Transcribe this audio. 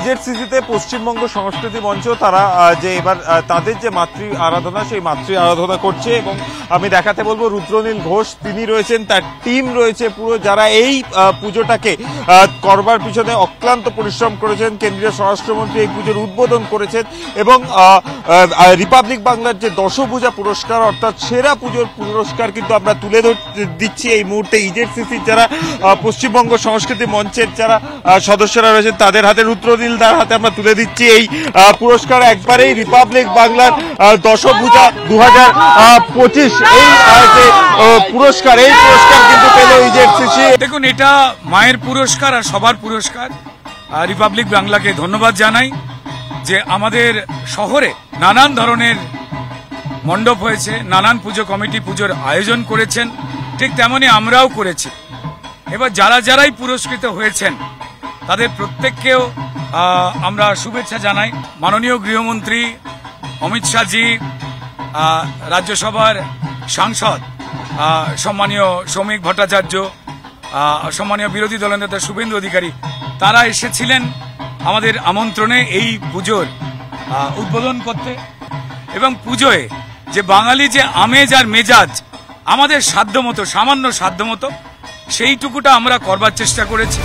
ইজেডসিসিতে পশ্চিমবঙ্গ সংস্কৃতি মঞ্চ তারা যে এবার তাদের যে মাতৃ আরাধনা সেই মাতৃ আরাধনা করছে এবং আমি দেখাতে বলবো রুদ্রনীল ঘোষ তিনি রয়েছেন, তার টিম রয়েছে পুরো, যারা এই পুজোটাকে করবার পিছনে অক্লান্ত পরিশ্রম করেছেন। কেন্দ্রীয় স্বরাষ্ট্রমন্ত্রী এই পুজোর উদ্বোধন করেছেন এবং রিপাবলিক বাংলার যে দশভূজা পুরস্কার অর্থাৎ সেরা পুজোর পুরস্কার কিন্তু আমরা তুলে দিচ্ছি এই মুহূর্তে ইজেডসিসির যারা পশ্চিমবঙ্গ সংস্কৃতি মঞ্চের যারা সদস্যরা রয়েছেন তাদের হাতে, রুদ্রনীলদার হাতে আমরা তুলে দিচ্ছি এই পুরস্কার। একবারেই রিপাবলিক বাংলার দশভূজা 2025 এই যে পুরস্কার, এই পুরস্কার কিন্তু পেল ইজেডসিসি। দেখুন, এটা মায়ের পুরস্কার আর সবার পুরস্কার। রিপাবলিক বাংলাকে ধন্যবাদ জানাই যে আমাদের শহরে নানান ধরনের মণ্ডপ হয়েছে, নানান পুজো কমিটি পুজোর আয়োজন করেছেন, ঠিক তেমনি আমরাও করেছি। এবার যারাই পুরস্কৃত হয়েছেন তাদের প্রত্যেককেও আমরা শুভেচ্ছা জানাই। মাননীয় গৃহমন্ত্রী অমিত শাহজি, রাজ্যসভার সাংসদ সম্মানীয় শ্রমিক ভট্টাচার্য, সম্মানীয় বিরোধী দলনেতা শুভেন্দু অধিকারী, তারা এসেছিলেন আমাদের আমন্ত্রণে এই পুজোর উদ্বোধন করতে। এবং পুজোয় যে বাঙালি যে আমেজ আর মেজাজ আমাদের সাধ্যমতো, সামান্য সাধ্যমতো সেইটুকুটা আমরা করবার চেষ্টা করেছি।